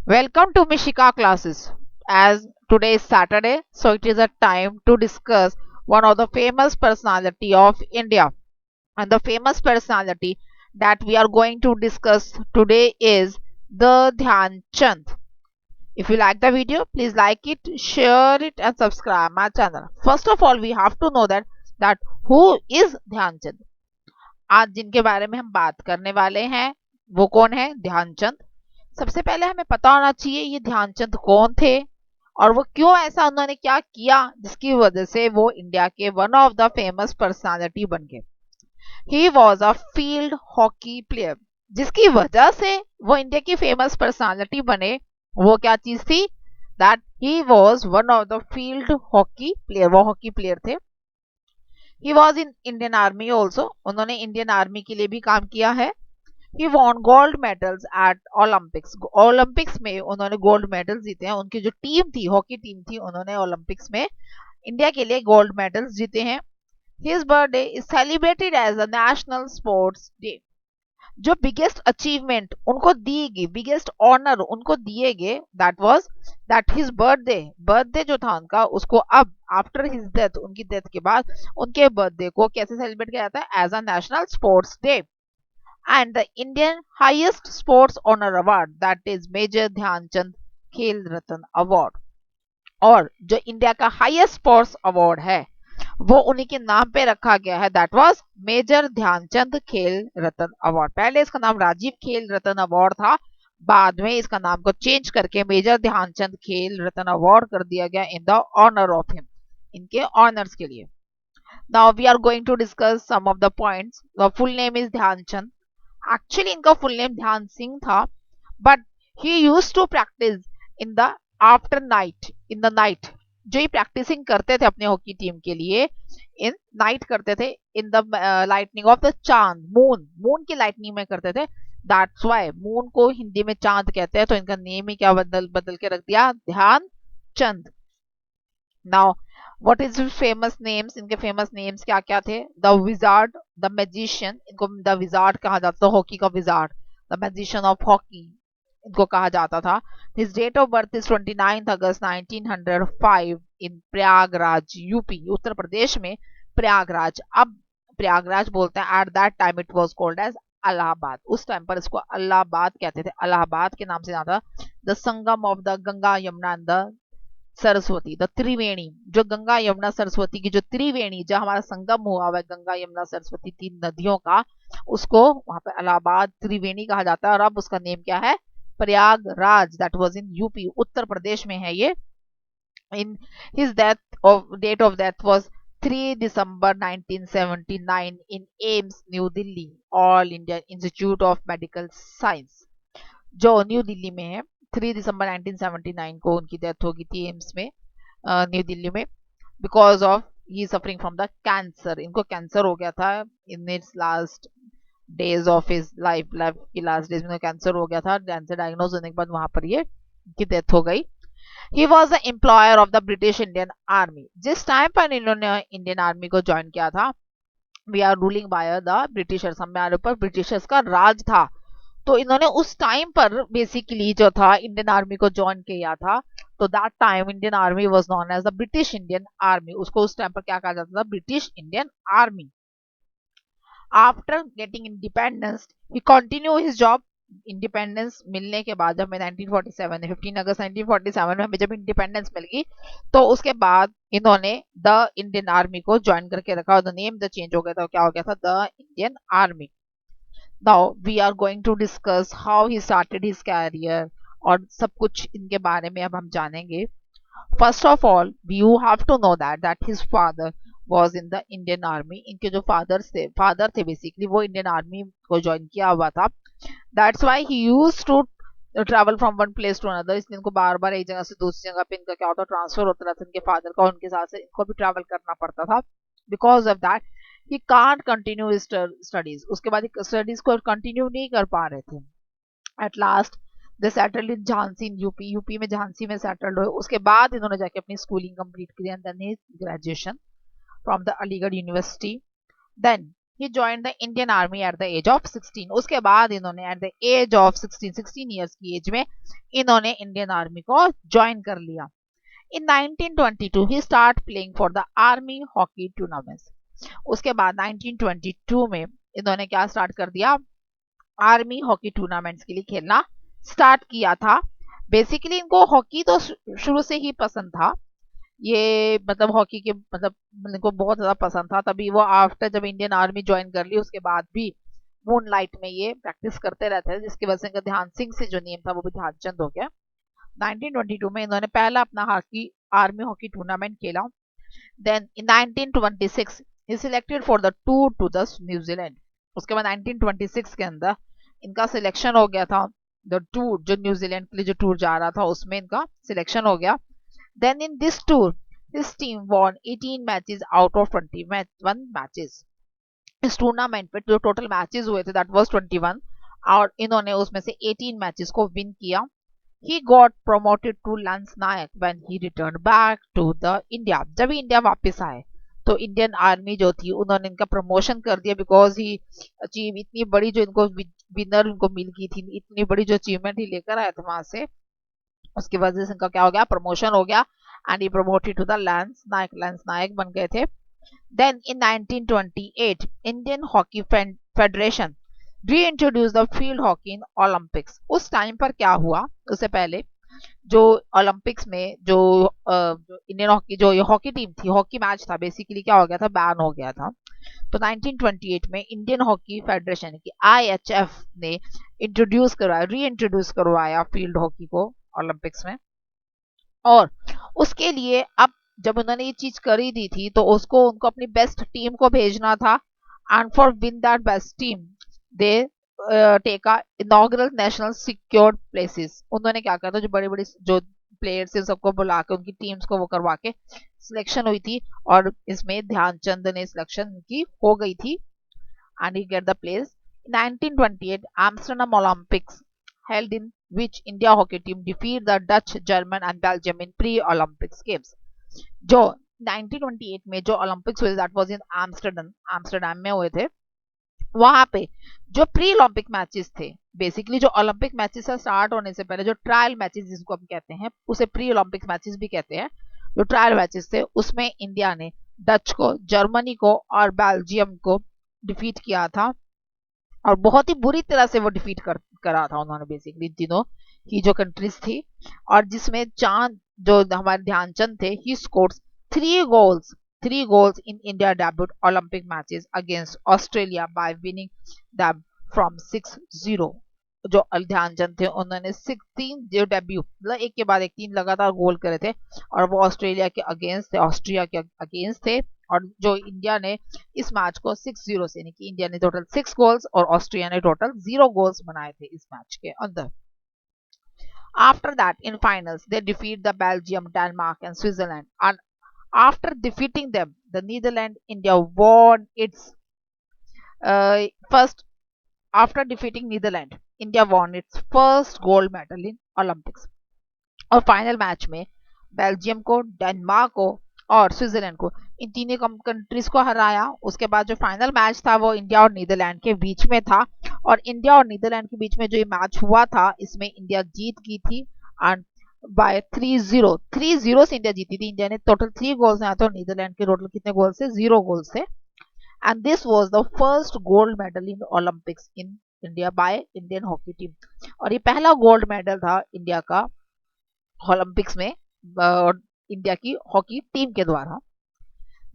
Welcome to Mishika classes. As today is Saturday, so it is a time to discuss one of the famous personality of India. And the famous personality that we are going to discuss today is the Dhyan Chand. If you like the video, please like it, share it, and subscribe my channel. First of all, we have to know that who is Dhyan Chand. आज जिनके बारे में हम बात करने वाले हैं वो कौन है? ध्यानचंद। सबसे पहले हमें पता होना चाहिए ये ध्यानचंद कौन थे और वो क्यों ऐसा उन्होंने क्या किया जिसकी वजह से वो इंडिया के one of the famous personality बन गए। He was a field hockey player, जिसकी वजह से वो इंडिया की फेमस पर्सनालिटी बने। वो क्या चीज थी? That he was one of the field hockey player, वो हॉकी प्लेयर थे। He was in Indian army also, उन्होंने इंडियन आर्मी के लिए भी काम किया है। He won gold medals at Olympics, Olympics में उन्होंने गोल्ड मेडल्स जीते हैं। उनकी जो टीम थी, हॉकी टीम थी, उन्होंने ओलंपिक्स में इंडिया के लिए गोल्ड मेडल्स जीते हैं। His birthday is celebrated as a national sports day. जो बिगेस्ट अचीवमेंट उनको दी गई, बिगेस्ट ऑनर उनको दिए गए, that was that his birthday, birthday जो था उनका, उसको अब आफ्टर हिज डेथ, उनकी डेथ के बाद उनके बर्थडे को कैसे सेलिब्रेट किया जाता है? As a national sports day. And the Indian highest sports honor award, that is Major Dhyanchand खेल रत्न अवार्ड, और जो इंडिया का हाईएस्ट स्पोर्ट्स अवार्ड है वो उन्हीं के नाम पे रखा गया है, that was major Dhyanchand Khel Ratna award. पहले इसका नाम राजीव खेल रत्न अवार्ड था, बाद में इसका नाम को चेंज करके मेजर ध्यानचंद खेल रत्न अवार्ड कर दिया गया in the honour of him, इनके ऑनर्स के लिए। Now we are going to discuss some of the points. The full name is Dhyanchand. Actually इनका फुल नेम ध्यान सिंह था, but he use to practice in the after night, in the night. जो he practising करते थे अपने hockey team के लिए, in night करते थे, in the lightning of the चांद, मून, मून की लाइटनिंग में करते थे। दैट्स व्हाई मून को हिंदी में चांद कहते हैं, तो इनका नेम ही क्या बदल बदल के रख दिया? Dhyan Chand. Now what is famous names? इनके फेमस नेम्स क्या क्या थे? द विजार्ड, द मैजिशियन, इनको द विजार्ड कहा जाता था, हॉकी का wizard, the magician of hockey इनको कहा जाता था। His date of birth is 29 August 1905 in Prayagraj, UP, Uttar Pradesh में प्रयागराज। अब प्रयागराज बोलते हैं, at that time it was called as Allahabad. उस टाइम पर इसको अलाहाबाद कहते थे, अलाहाबाद के नाम से जाना था। The Sangam of the Ganga Yamuna and the Saraswati, the Triveni, जो गंगा यमुना सरस्वती की जो त्रिवेणी, जो हमारा संगम हुआ हुआ है गंगा यमुना सरस्वती तीन नदियों का, उसको वहां पे इलाहाबाद त्रिवेणी कहा जाता है। और अब उसका नेम क्या है? Prayagraj, that was in UP, Uttar Pradesh में है ये। In his death of, date of death was 3 December 1979 in AIIMS New Delhi, All India Institute of Medical Science, जो न्यू दिल्ली में है। 3 दिसंबर 1979 को उनकी डेथ हो गई थी एम्स में, न्यू दिल्ली में, because of he suffering from the cancer. इनको कैंसर हो गया था in its last days of his life, life की लास्ट डेज में कैंसर हो गया था। कैंसर डायग्नोज होने के बाद वहां पर ये की डेथ हो गई। He was the employer of the British Indian Army. जिस टाइम पर इन्होंने इंडियन आर्मी को ज्वाइन किया था, we are ruling by the Britishers, हमारे ऊपर ब्रिटिशर्स का राज था। तो इन्होंने उस टाइम पर बेसिकली जो था इंडियन आर्मी को ज्वाइन किया था। तो that time Indian army was known as the British Indian army, उसको उस टाइम पर क्या कहा जाता था? British Indian army. After getting independence he continue his job. Independence मिलने के बाद, जब 1947 में 15 अगस्त 1947 में हमें जब इंडिपेंडेंस मिल गई, तो उसके बाद इन्होंने द इंडियन आर्मी को ज्वाइन करके रखा, द नेम द चेंज हो गया था, क्या हो गया था? The Indian army. Now we are going to discuss how he started his career, और सब कुछ इनके बारे में अब हम जानेंगे। First of all you have to know that his father was in the Indian army. इनके जो फादर थे बेसिकली, वो इंडियन आर्मी को ज्वाइन किया हुआ था। That's why he used to travel from one place to another. इसलिए इनको बार बार एक जगह से दूसरी जगह पे इनका क्या होता, ट्रांसफर होता रहता, इनके फादर का, उनके साथ से इनको भी ट्रैवल करना पड़ता था। Because of that he can't continue studies, उसके बाद स्टडीज को कंटिन्यू नहीं कर पा रहे थे। At last they settled in Jhansi in UP, UP में झांसी में सेटल्ड हुए। उसके बाद इन्होंने जाके अपनी स्कूलिंग कंप्लीट की, and then graduation from the Aligarh university. Then he join the Indian army at the age of 16। उसके बाद इन्होंने at the age of 16 years की एज में इन्होंने इंडियन आर्मी को ज्वाइन कर लिया। In 1922 he start playing for the army hockey tournaments. उसके बाद 1922 में इन्होंने क्या स्टार्ट कर दिया, आर्मी हॉकी टूर्नामेंट्स के लिए खेलना स्टार्ट किया था। बेसिकली इनको हॉकी तो शुरू से ही पसंद था, ये मतलब हॉकी के मतलब इनको बहुत ज्यादा पसंद था। तभी वो आफ्टर जब इंडियन आर्मी ज्वाइन कर ली उसके बाद भी मून लाइट में ये प्रैक्टिस करते रहते हैं, जिसकी वजह से इनका ध्यान सिंह से जो नेम था वो भी ध्यानचंद हो गया। 1922 में इन्होंने पहला अपना हॉकी आर्मी हॉकी टूर्नामेंट खेला। Then in 1926 he selected for the tour to the New Zealand. उसके बाद 1926 के अंदर इनका सिलेक्शन हो गया था, द टूर जो न्यूजीलैंड के लिए जो टूर जा रहा था उसमें इनका सिलेक्शन हो गया। Then in this tour his team won 18 matches out of 21 matches. इस टूर्नामेंट में जो टोटल मैचेस हुए थे दैट वाज 21 और इन्होंने उसमें से 18 मैचेस को विन किया। He got promoted to Lance Nayak when he returned back to the India। जब ही इंडिया वापस आए तो इंडियन आर्मी जो थी उन्होंने इनका प्रमोशन कर दिया, बिकॉज ही अचीव इतनी बड़ी जो इनको विनर इनको मिल गई थी, इतनी बड़ी जो अचीवमेंट ही लेकर आए थे वहां से, उसकी वजह से इनका क्या हो गया, प्रमोशन हो गया and he promoted to the lance naik बन गए थे। Then in 1928 Indian hockey federation reintroduce the field hockey in Olympics. उस टाइम पर क्या हुआ, उससे पहले जो ओलंपिक्स में जो इंडियन हॉकी जो ये हॉकी टीम थी, हॉकी मैच था बेसिकली, क्या हो गया था, बैन हो गया था। तो 1928 में इंडियन हॉकी फेडरेशन की IHF ने इंट्रोड्यूस करवाया, री करवाया फील्ड हॉकी को ओलंपिक्स में। और उसके लिए अब जब उन्होंने ये चीज करी दी थी तो उसको उनको अपनी बेस्ट टीम को भेजना था, and for win that best team they take a inaugural national secured places. उन्होंने क्या करा था, जो बड़ी बड़ी जो प्लेयर्स है सबको बुला के उनकी टीम्स को वो करवा के सिलेक्शन हुई थी, और इसमें ध्यानचंद ने सिलेक्शन की हो गई थी and he get the place। 1928 Amsterdam Olympics held in which India hockey team defeat the Dutch, German and Belgium in pre-Olympics games। जो 1928 में जो ओलंपिक्स हुए दैट वाज इन एम्स्टर्डम में हुए थे, वहां पे जो प्री ओलंपिक मैचेस थे, बेसिकली जो ओलंपिक मैचेस स्टार्ट होने से पहले जो ट्रायल मैचेस जिसको हम कहते हैं, उसे प्री ओलंपिक मैचेस भी कहते हैं, जो ट्रायल मैचेस थे उसमें इंडिया ने डच को, जर्मनी को और बेल्जियम को डिफीट किया था, और बहुत ही बुरी तरह से वो डिफीट करा था उन्होंने बेसिकली तीनों ही जो कंट्रीज थी। और जिसमें चांद जो हमारे ध्यानचंद थे, he scores 3 goals in India debut Olympic matches against Australia by winning them from 6-0। जो ध्यानचंद थे उन्होंने 16 जो डेब्यू मतलब एक के बाद एक 3 लगातार गोल करे थे, और वो ऑस्ट्रेलिया के अगेंस्ट थे, ऑस्ट्रिया के अगेंस्ट थे। और जो इंडिया ने इस मैच को 6-0 से, यानी कि इंडिया ने टोटल 6 गोल्स और ऑस्ट्रिया ने टोटल 0 गोल्स बनाए थे इस मैच के अंदर। After that, in finals, they defeat the Belgium, Denmark, and Switzerland. And after defeating them, the Netherlands, India won its first. After defeating Netherlands, India won its first gold medal in Olympics। और final match में Belgium को, Denmark को और Switzerland को, इन तीनों countries को हराया। उसके बाद जो फाइनल मैच था वो इंडिया और नीदरलैंड के बीच में था, और इंडिया और नीदरलैंड के बीच में जो ये मैच हुआ था इसमें इंडिया जीत गई थी, एंड बाय 3-0 से इंडिया जीती थी। इंडिया ने टोटल 3 गोल्स आए थे और नीदरलैंड के टोटल कितने गोल से, 0 गोल से। And this was the first gold medal in Olympics in India by Indian hockey team. और ये पहला गोल्ड मेडल था इंडिया का ओलंपिक्स में इंडिया की हॉकी टीम के द्वारा।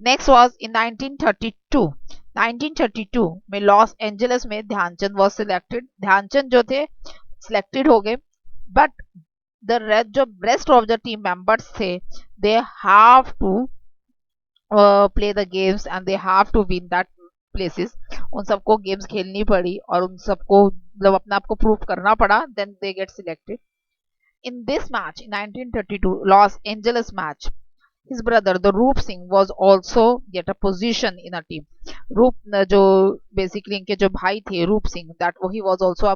नेक्स्ट वाज इन 1932 में लॉस एंजलिस में ध्यानचंद वाज सिलेक्टेड। ध्यानचंद जो थे सिलेक्टेड हो गए, बट द जो rest of the team members थे, they have to play the games and they have to win that places. उन सबको गेम्स खेलनी पड़ी और उन सबको मतलब अपने आप को प्रूव करना पड़ा, then they get selected. In this match, in 1932 Los Angeles match, his brother, the Roop Singh, was also get a position in a team। रूप जो बेसिकली इनके जो भाई थे रूप सिंह, दैट वो he was also a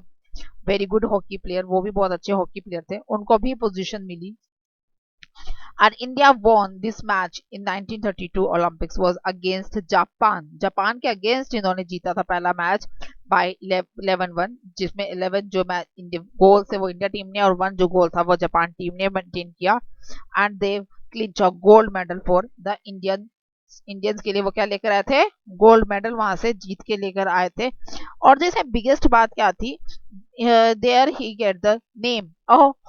very good hockey player, वो भी बहुत अच्छे हॉकी प्लेयर थे, उनको भी पोजीशन मिली। And India won this match in 1932 Olympics was against Japan. Japan के अगेंस्ट इन्होंने जीता था पहला मैच बाय 11-1, जिसमें 11 जो मैच गोल थे वो इंडिया टीम ने और 1 जो गोल था वो जापान टीम ने मेंटेन किया. And they clinch a gold medal for the Indians के लिए. वो क्या लेकर आए थे? गोल्ड मेडल वहां से जीत के लेकर आए थे. और जैसे बिगेस्ट बात क्या थी, there he get the name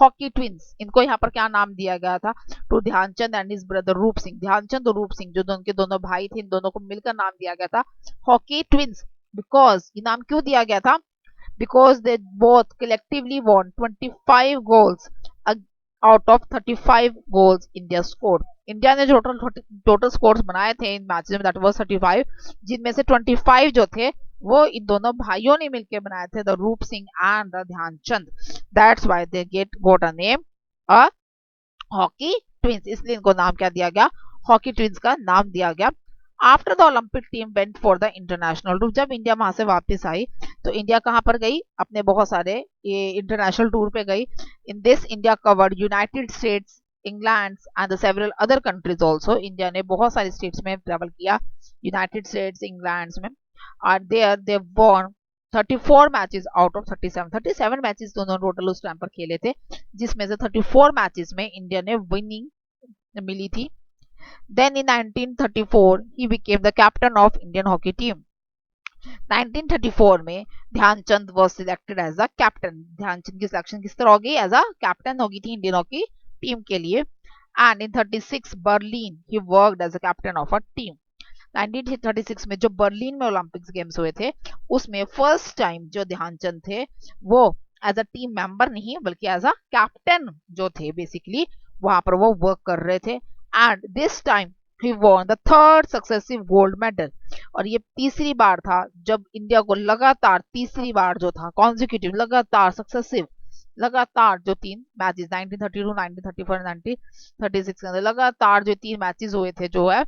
hockey twins. इनको यहाँ पर क्या नाम दिया गया था? Two Dhyanchand and his brother Roop Singh. Dhyanchand और रूप सिंह जो उनके दोनों भाई थे, इन दोनों को मिलकर नाम दिया गया था हॉकी ट्विंस. बिकॉज ये नाम क्यों दिया गया था? because they both collectively won 25 goals out of 35 goals India scored. India ने टोटल स्कोर्स बनाए थे इन मैचेस में, दैट वाज 35, जिनमें से 25 जो थे वो इन दोनों भाइयों ने मिलकर बनाए थे, the Roop Singh and the Dhyanchand. That's why they got a name a hockey twins. इसलिए इनको नाम क्या दिया गया? हॉकी ट्विंस का नाम दिया गया. After the Olympic team went for the international tour. जब इंडिया वहां से वापस आई तो इंडिया कहां पर गई? अपने बहुत सारे ये इंटरनेशनल टूर पे गई. In this India covered United states, England and the several other countries also. India ने बहुत सारी स्टेट्स में ट्रेवल किया, यूनाइटेड स्टेट्स, इंग्लैंड में. और there they won 34 matches out of 37 matches दोनों टोटल उस टाइम पर खेले थे, जिसमें से 34 मैचेस में इंडिया ने विनिंग मिली थी. Then in 1934 he became the captain of Indian hockey team. 1934 में Dhyanchand was selected as the captain. Dhyanchand की सिलेक्शन किस तरह होगी? एज अ कैप्टन होगी थी इंडियन हॉकी टीम के लिए. And in 36 Berlin he worked as a captain of a team. 1936 में जो बर्लिन में ओलंपिक्स गेम्स हुए थे उसमें फर्स्ट टाइम जो ध्यानचंद थे वो एज अ टीम मेंबर नहीं बल्कि एज अ कैप्टन जो थे बेसिकली वहां पर वो वर्क कर रहे थे. And this time he won the third successive gold medal. और ये तीसरी बार था जब इंडिया को लगातार तीसरी बार जो था कॉन्जिक्यूटिव लगातार सक्सेसिव लगातार जो 3 मैचेस 1932, 1934, 1936 के अंदर लगातार जो 3 मैचेस हुए थे जो है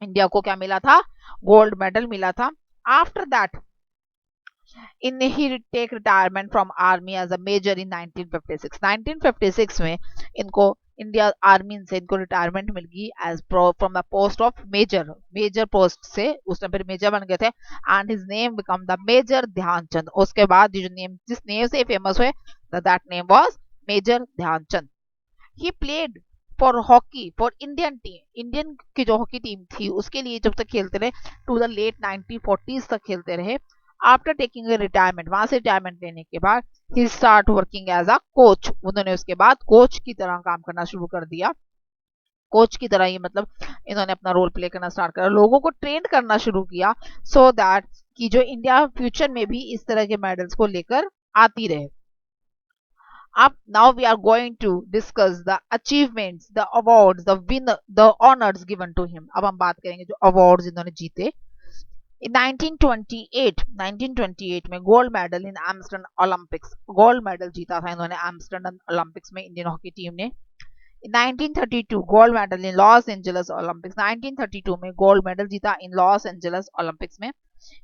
इंडिया को क्या मिला था? गोल्ड मेडल मिला था. After that in he take retirement from army as a major in 1956. 1956 में इनको इंडिया आर्मी से इनको रिटायरमेंट मिल गई as from the post of major post से. उस टाइम पर मेजर बन गए थे. And his name become the major Dhyanchand. उसके बाद जो नेम जिस नेम से फेमस हुए that name was major Dhyanchand. He played for hockey for Indian team. Indian की जो हॉकी टीम थी उसके लिए जब तक खेलते रहे टू द लेट 1940s तक खेलते रहे. आफ्टर टेकिंग ए रिटायरमेंट, वहां से रिटायरमेंट लेने के बाद he start working as a coach. उन्होंने उसके बाद कोच की तरह काम करना शुरू कर दिया. कोच की तरह ही मतलब इन्होंने अपना रोल प्ले करना स्टार्ट करा, लोगों को ट्रेन करना शुरू किया सो दैट कि जो इंडिया फ्यूचर में भी इस तरह के मेडल्स को लेकर आती रहे. अब now we are going to discuss the achievements, the awards, the winner, the honors given to him. अब हम बात करेंगे जो awards इन्होंने जीते. In 1928 में gold medal in Amsterdam Olympics. Gold medal जीता था इन्होंने एम्स्टर्डम ओलंपिक्स में इंडियन हॉकी टीम ने. In 1932 gold medal in Los Angeles Olympics. 1932 में गोल्ड मेडल जीता इन लॉस एंजल्स ओलंपिक्स में.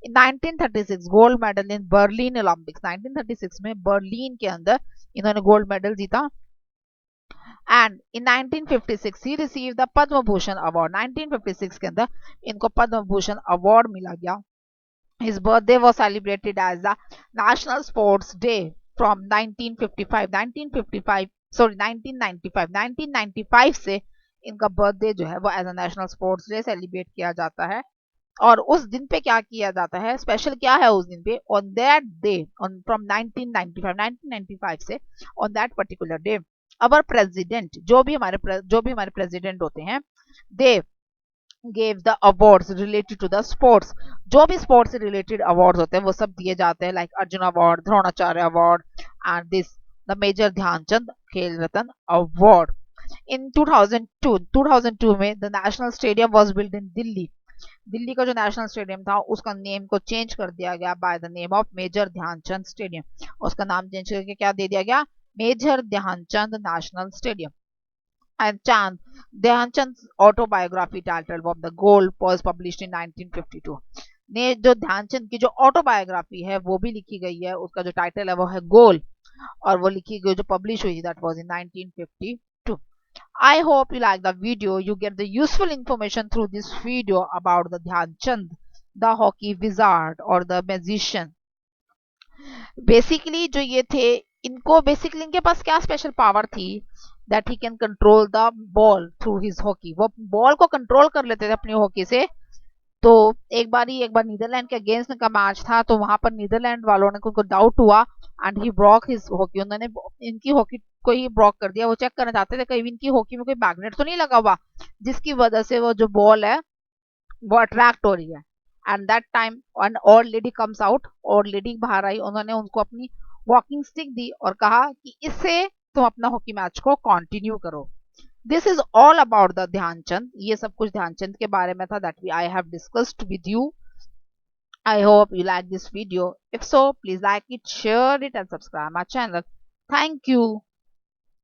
In 1936 gold medal in Berlin Olympics. 1936 में बर्लिन के अंदर इन्होंने गोल्ड मेडल जीता. And in 1956 he receive the Padma Bhushan award. 1956 के अंदर इनको पद्म भूषण अवार्ड मिला गया. His birthday was celebrated as the National Sports Day from 1955. 1995 से इनका बर्थडे जो है वो as a national sports day celebrate किया जाता है. और उस दिन पे क्या किया जाता है, स्पेशल क्या है उस दिन पे? On that day on from 1995 से on that particular day our president जो भी हमारे प्रेसिडेंट होते हैं they gave the awards related to the sports. जो भी स्पोर्ट्स से रिलेटेड अवार्ड्स होते हैं वो सब दिए जाते हैं, like Arjun award, Dronacharya award and this the major Dhyanchand Khel Ratna award. In 2002 में the national stadium was build in Delhi. Delhi का जो नेशनल स्टेडियम था उसका नेम को चेंज कर दिया गया by the name of major Dhyanchand stadium. उसका नाम चेंज करके क्या दे दिया गया? Major Dhyanchand national stadium. And Chand Dhyanchand's autobiography titled of the Gold was published in 1952. ने जो ध्यानचंद की जो ऑटोबायोग्राफी है वो भी लिखी गई है, उसका जो टाइटल है वो है गोल और वो लिखी गई जो पब्लिश हुई that was in 1952. I hope you like the video. You get the useful information through this video about the Dhyan Chand, the hockey wizard or the magician. Basically जो ये थे, इनको बेसिकली इनके पास क्या स्पेशल पावर थी, that he can control the ball through his hockey. वो ball को control कर लेते थे अपनी हॉकी से। तो एक बार नीदरलैंड के अगेंस्ट का मैच था, तो वहां पर नीदरलैंड वालों ने को डाउट हुआ and he Brock his hockey. उन्होंने इनकी हॉकी को ही ब्रॉक कर दिया। वो चेक करना चाहते थे कहीं इनकी हॉकी में कोई मैग्नेट तो नहीं लगा हुआ, जिसकी वजह से वो जो बॉल है वो अट्रैक्ट हो रही है। एंड दैट टाइम वन और लेडी कम्स आउट, और लेडी बाहर आई, उन्होंने उनको अपनी वॉकिंग स्टिक दी और कहा कि इससे तुम अपना हॉकी मैच को कंटिन्यू करो। This is all about the Dhyanchand. ये सब कुछ ध्यानचंद के बारे में था that I have discussed with you. I hope you like this video. If so, please like it, share it, and subscribe my channel. Thank you.